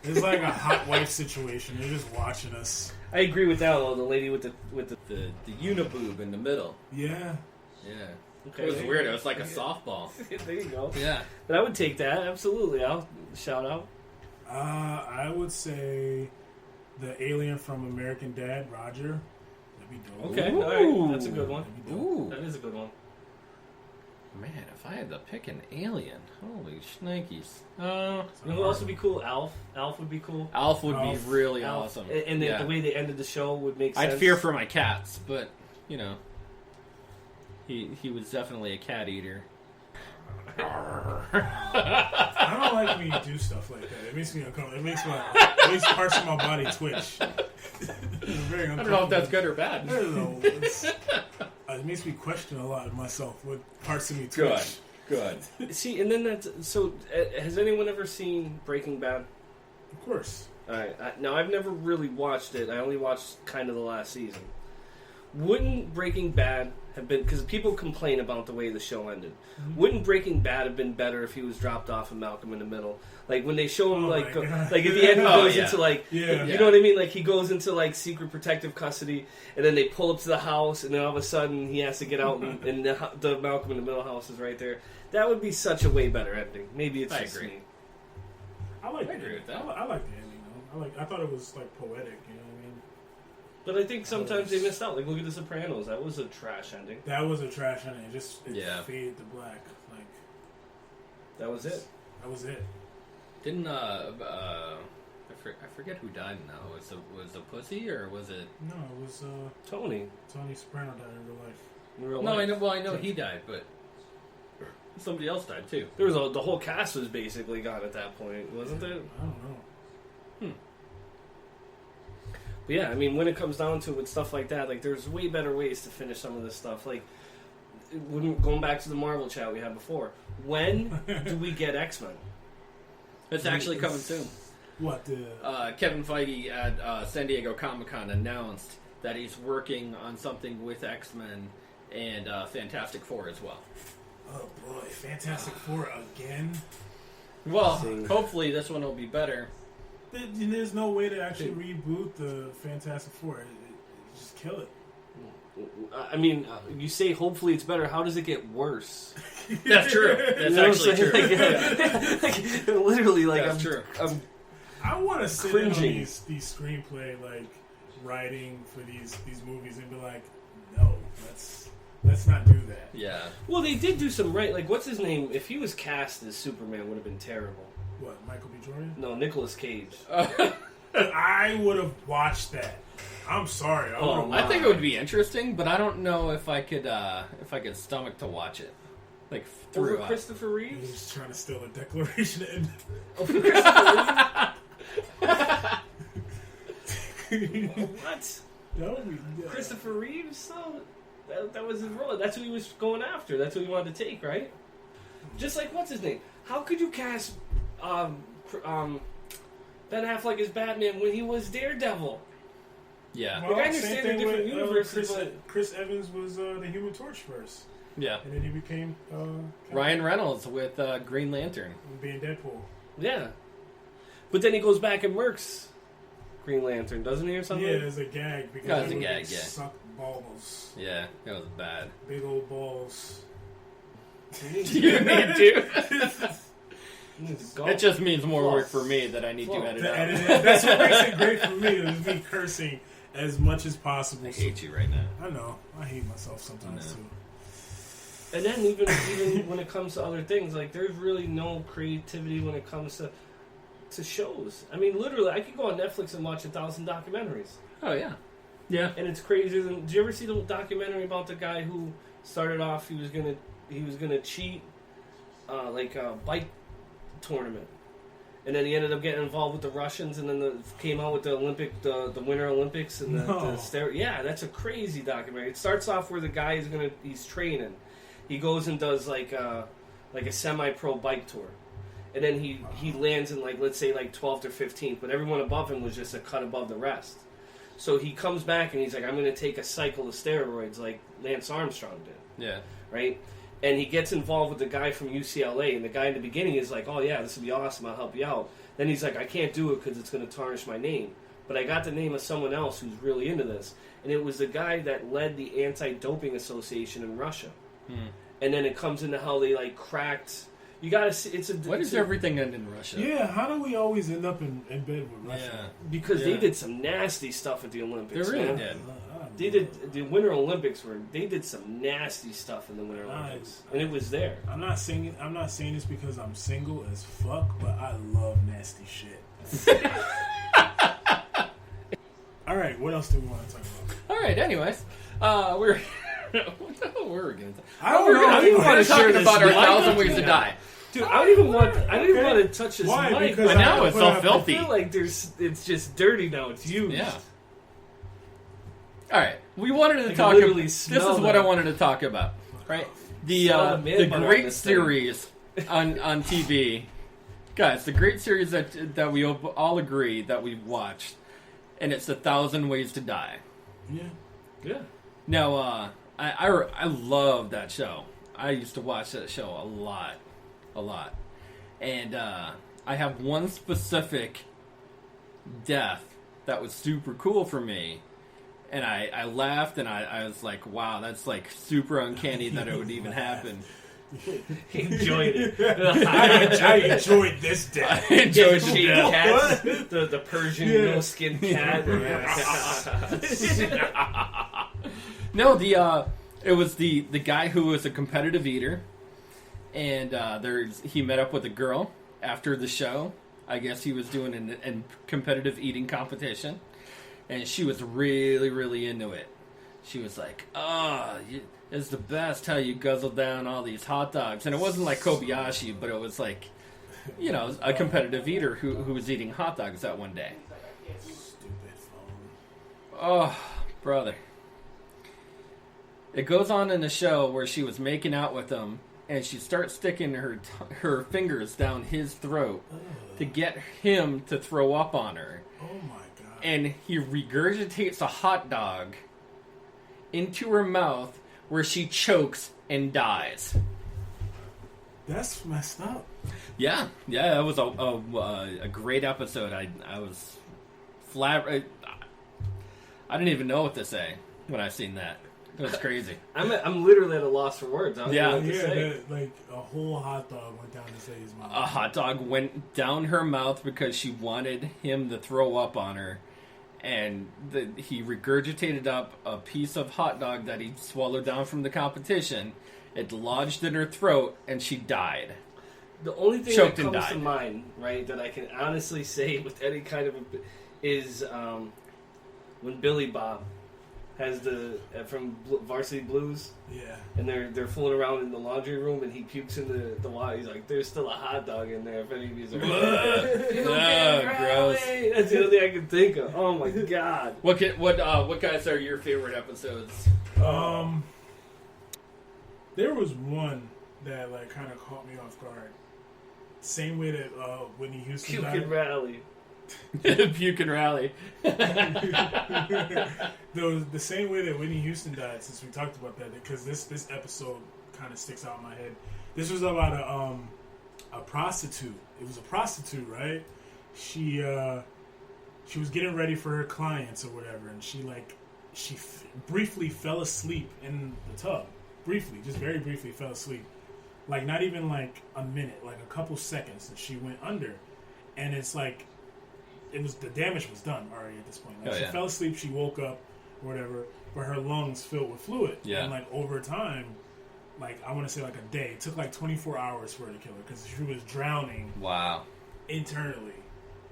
It's like a hot wife situation. They're just watching us. I agree with that, though. The lady with the uniboob in the middle. Yeah. Yeah. Okay. It was weird. It was like a softball. There you go. Yeah. But I would take that. Absolutely. I'll shout out. I would say the alien from American Dad, Roger. That'd be dope. Okay. Ooh. All right. That's a good one. Ooh. That is a good one. Man, if I had to pick an alien, holy shnikes. You know who else would be cool? Alf. Alf would be cool. Alf would Alf. be really Alf. awesome. And the way they ended the show would make sense. I'd fear for my cats, but, you know, he was definitely a cat eater. I don't like when you do stuff like that. It makes me uncomfortable. It makes parts of my body twitch. Very I don't know if that's good or bad. I don't know. It makes me question a lot of myself. What parts of me twitch? Good. See, and then that's... So, has anyone ever seen Breaking Bad? Of course. Alright. Now, I've never really watched it. I only watched kind of the last season. Wouldn't Breaking Bad have been... Because people complain about the way the show ended. Mm-hmm. Wouldn't Breaking Bad have been better if he was dropped off of Malcolm in the Middle? Like, when they show him, like at the end he goes into, like... Yeah. You know what I mean? Like, he goes into, like, secret protective custody, and then they pull up to the house, and then all of a sudden he has to get out, and the Malcolm in the Middle house is right there. That would be such a way better ending. Maybe it's just me. I agree with that. I like the ending, though. I thought it was, like, poetic, you know what I mean? But I think sometimes they missed out. Like, look at The Sopranos. That was a trash ending. That was a trash ending. It faded to black. Like, that was it. That was it. Didn't I forget who died in that. Was a pussy or was it? No, it was Tony Soprano died in real life. In real No, life. I know. Well, I know he died, but somebody else died too. There was the whole cast was basically gone at that point, wasn't it? I don't know. But yeah, I mean, when it comes down to it with stuff like that, like there's way better ways to finish some of this stuff. Like going back to the Marvel chat we had before, when do we get X-Men? It's actually coming soon. What? Kevin Feige at San Diego Comic-Con announced that he's working on something with X-Men and Fantastic Four as well. Oh boy, Fantastic Four again? Well, hopefully this one will be better. There's no way to actually reboot the Fantastic Four. Just kill it. I mean, you say hopefully it's better. How does it get worse? That's true. That's actually true. Like, literally, like that's true. I want to sit in on these screenplay like writing for these movies and be like, no, let's not do that. Yeah. Well, they did do some like what's his name? If he was cast as Superman, would have been terrible. What, Michael B. Jordan? No, Nicolas Cage. I would have watched that. I'm sorry. I think it would be interesting, but I don't know if I could stomach to watch it. Like over Christopher Reeves? He's trying to steal the Declaration of Independence. What? No, Christopher Reeves? No, that was his role. That's who he was going after. That's who he wanted to take, right? Just like what's his name? How could you cast Ben Affleck as Batman when he was Daredevil? Yeah. Well, like, I understand the different universes, but Chris Evans was the Human Torch first. Yeah. And then he became Ryan Reynolds with Green Lantern. Being Deadpool. Yeah. But then he goes back and murks Green Lantern, doesn't he, or something? Yeah, as a gag. Because a gag, yeah. Suck balls. Yeah, that was bad. Big old balls. You need to. It just means more work for me that I need to edit out. That's what makes it great for me, is me cursing as much as possible. I hate you right now. I know. I hate myself sometimes, too. And then even when it comes to other things, like, there's really no creativity when it comes to shows. I mean, literally, I could go on Netflix and watch 1,000 documentaries. Oh, yeah. Yeah. And it's crazier than... Did you ever see the documentary about the guy who started off, he was gonna cheat, like a bike tournament, and then he ended up getting involved with the Russians, and then came out with the the Winter Olympics, and yeah, that's a crazy documentary. It starts off where the guy he's training, he goes and does like a semi-pro bike tour, and then he lands in like, let's say like 12th or 15th, but everyone above him was just a cut above the rest. So he comes back and he's like, I'm going to take a cycle of steroids like Lance Armstrong did. Yeah. Right? And he gets involved with the guy from UCLA, and the guy in the beginning is like, oh yeah, this will be awesome, I'll help you out. Then he's like, I can't do it because it's going to tarnish my name. But I got the name of someone else who's really into this. And it was the guy that led the Anti-Doping Association in Russia. And then it comes into how they, like, cracked... You gotta see... Why does everything end in Russia? Yeah, how do we always end up in bed with Russia? Yeah. Because they did some nasty stuff at the Olympics. They really man. did. They did the Winter Olympics they did some nasty stuff in the Winter Olympics, and it was there. I'm not saying this because I'm single as fuck, but I love nasty shit. All right, what else do we want to talk about? All right, anyways, we're what the hell were we going to talk? I don't know. I didn't want to share this about our mic. 1,000 ways to die. Dude, I don't even want to touch this Why? mic. Because I know it's all filthy. I feel like it's just dirty now. It's used. Yeah. All right, we wanted to I talk. can literally This is smell what that. I wanted to talk about. Right, the Smell the man burn on great this thing. series on TV, guys. The great series that we all agree that we've watched, and it's 1,000 Ways to Die. Yeah. Now, I love that show. I used to watch that show a lot, and I have one specific death that was super cool for me. And I laughed, and I was like, wow, that's like super uncanny that it would even happen. He enjoyed it. I enjoyed this day. I enjoyed the the cats, What? the Persian no-skin cat. No, it was the guy who was a competitive eater, and he met up with a girl after the show. I guess he was doing a competitive eating competition. And she was really, really into it. She was like, it's the best how you guzzle down all these hot dogs. And it wasn't like Kobayashi, but it was like, a competitive eater who was eating hot dogs that one day. Stupid phone. Oh, brother. It goes on in the show where she was making out with him, and she starts sticking her fingers down his throat to get him to throw up on her. Oh my god. And he regurgitates a hot dog into her mouth where she chokes and dies. That's messed up. Yeah, that was a great episode. I was flat. I didn't even know what to say when I seen that. It was crazy. I'm literally at a loss for words. I don't know what to say. Like a whole hot dog went down to say his mouth. A hot dog went down her mouth because she wanted him to throw up on her. And he regurgitated up a piece of hot dog that he swallowed down from the competition. It lodged in her throat, and she died. The only thing Choked that and comes to died. mind, right, that I can honestly say with any kind of is when Billy Bob has from Varsity Blues. Yeah. And they're fooling around in the laundry room, and he pukes in the water. He's like, "There's still a hot dog in there." If any of you are gross. That's the only thing I can think of. Oh my god! What guys are your favorite episodes? There was one that like kind of caught me off guard. Same way that Whitney Houston Puke died. and rally. Puke and rally. The same way that Whitney Houston died, since we talked about that, because this episode kind of sticks out in my head. This was about a prostitute. It was a prostitute, right? She was getting ready for her clients or whatever, and she briefly fell asleep in the tub. Briefly, just very briefly fell asleep. Like not even like a minute, like a couple seconds, and she went under. And it's like the damage was done already at this point. Like she fell asleep, she woke up, or whatever, but her lungs filled with fluid. Yeah. And like over time, like I want to say like a day, it took like 24 hours for her to kill her because she was drowning. Wow. Internally.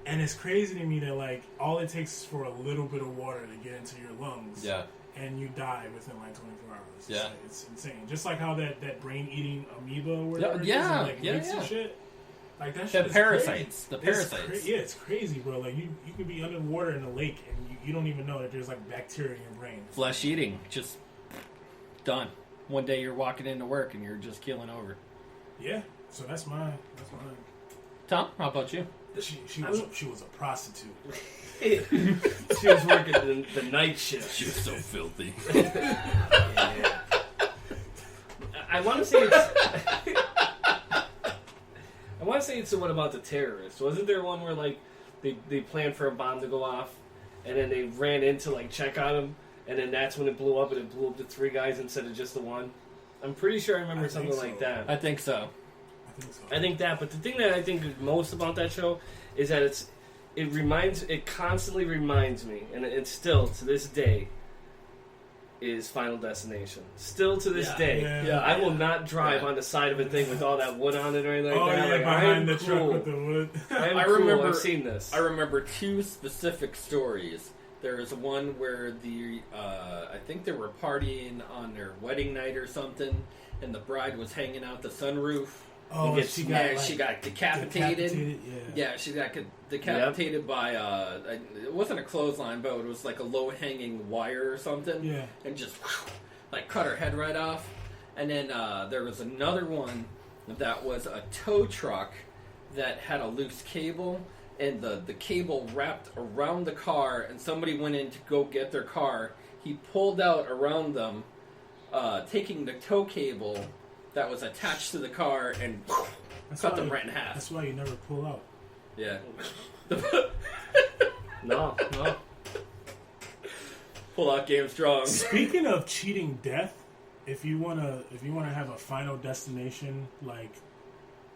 And it's crazy to me that like all it takes is for a little bit of water to get into your lungs. Yeah. And you die within like 24 hours. Yeah. It's insane. Just like how that brain eating amoeba or whatever. Yeah. Like leaks and shit. Like that The shit is parasites. crazy. The parasites. It's crazy, bro. Like you could be underwater in a lake and you don't even know that there's like bacteria in your brain. Flesh eating, just done. One day you're walking into work and you're just keeling over. Yeah. So that's mine. Tom, how about you? She was a prostitute. She was working the night shift. She was so filthy. I want to say it's. I want to say it's the one about the terrorists. Wasn't there one where like they planned for a bomb to go off, and then they ran in to like check on them, and then that's when it blew up, and it blew up the 3 guys instead of just the one? I'm pretty sure I remember something like that. I think so. I think that, but the thing that I think most about that show is that it constantly reminds me, and it still to this day is Final Destination. Still to this day, I will not drive on the side of a thing with all that wood on it or anything like that. Yeah, like, behind the truck with the wood. I remember. I've seen this. I remember 2 specific stories. There was one where I think they were partying on their wedding night or something, and the bride was hanging out the sunroof. Oh, she got decapitated. Yeah, she got decapitated by it wasn't a clothesline, but it was like a low-hanging wire or something. Yeah, and just like cut her head right off. And then there was another one that was a tow truck that had a loose cable, and the cable wrapped around the car, and somebody went in to go get their car. He pulled out around them, taking the tow cable that was attached to the car and cut them right in half. That's why you never pull out. Yeah. No. Pull out game strong. Speaking of cheating death, if you wanna have a Final Destination like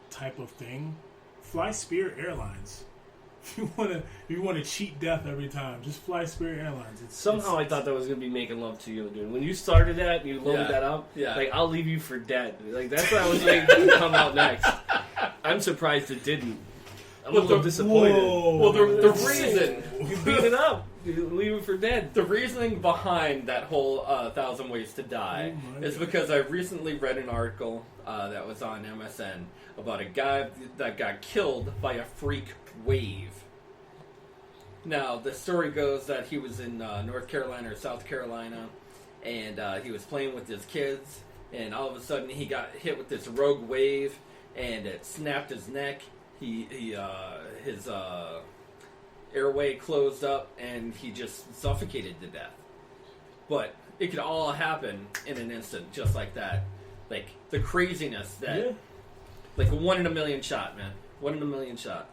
type of thing, fly Spirit Airlines. If you wanna cheat death every time, just fly Spirit Airlines. I thought that was gonna be making love to you, dude. When you started that, you loaded that up. Yeah. Like, I'll leave you for dead. Like, that's what I was waiting to come out next. I'm surprised it didn't. I'm a little disappointed. Well, the reason you beat it up, you leave it for dead. The reasoning behind that whole 1,000 Ways to Die is because I recently read an article that was on MSN about a guy that got killed by a freak wave. Now, the story goes that he was in North Carolina or South Carolina, and he was playing with his kids, and all of a sudden he got hit with this rogue wave, and it snapped his neck. His airway closed up, and he just suffocated to death. But it could all happen in an instant, just like that. Like, the craziness that... Like, 1 in a million shot, man. 1 in a million shot.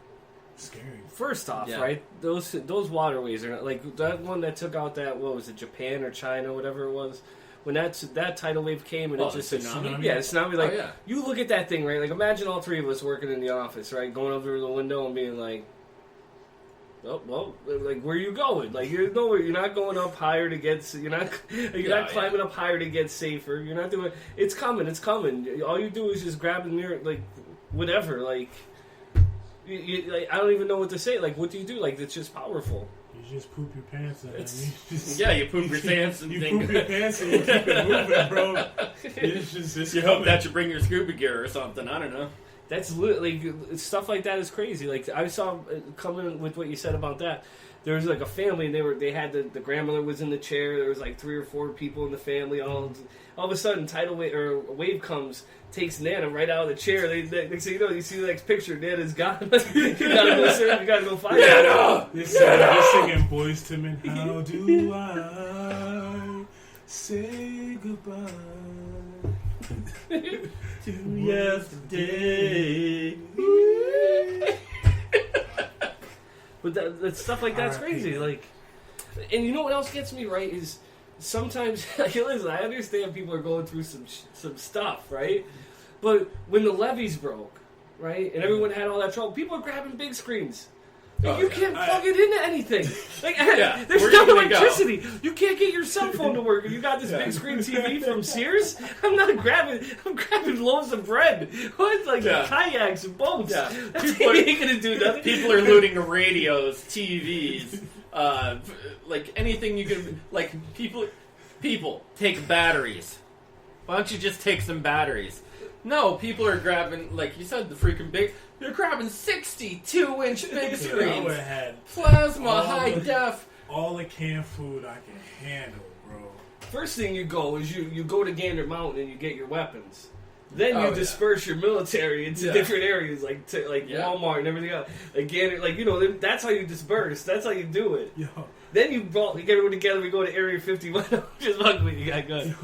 Scary. First off, right? Those waterways are not... Like, that one that took out that... What was it? Japan or China, whatever it was. When that tidal wave came and it just... Tsunami? Yeah, tsunami. Like, you look at that thing, right? Like, imagine all 3 of us working in the office, right? Going over the window and being like... Oh, well, like, where are you going? Like, you're nowhere. You're not going up higher to get... You're not climbing up higher to get safer. You're not doing... It's coming. All you do is just grab the mirror, like, whatever. Like, like, I don't even know what to say. Like, what do you do? Like, it's just powerful. You just poop your pants. You poop your pants and you poop your pants and you keep it moving, bro. You hope that you bring your scuba gear or something. I don't know. That's literally stuff like that is crazy. Like, I saw coming with what you said about that. There was like a family, and they had the grandmother was in the chair. There was like 3 or 4 people in the family. All of a sudden, tidal wave or a wave comes, takes Nana right out of the chair. They say, you see the next picture, Nana's gone. You gotta go find her. They're singing Boys to Men. How do I say goodbye to yesterday? But that stuff like that's crazy. Like, and you know what else gets me right is sometimes. Listen, I understand people are going through some stuff, right? But when the levees broke, right, and everyone had all that trouble, people are grabbing big screens. You can't plug it into anything. Like, there's no electricity. You can't get your cell phone to work. You got this big screen TV from Sears. I'm grabbing loaves of bread. What? Like kayaks and boats. Yeah. People ain't gonna do nothing. People are looting the radios, TVs, like anything you can. Like people take batteries. Why don't you just take some batteries? No, people are grabbing, like you said, the freaking big... They're grabbing 62-inch big screens. Plasma, high def. All the canned food I can handle, bro. First thing you go is you go to Gander Mountain and you get your weapons. Then you Oh, disperse your military into different areas, like Walmart and everything else. Again, that's how you disperse. That's how you do it. Yo. Then you get everyone together. We go to Area 51. Just fuck with you, got good.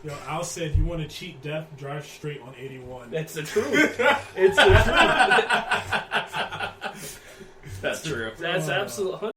Yo, Al said, "You want to cheat death? Drive straight on 81." That's the truth. It's the truth. That's true. That's absolute.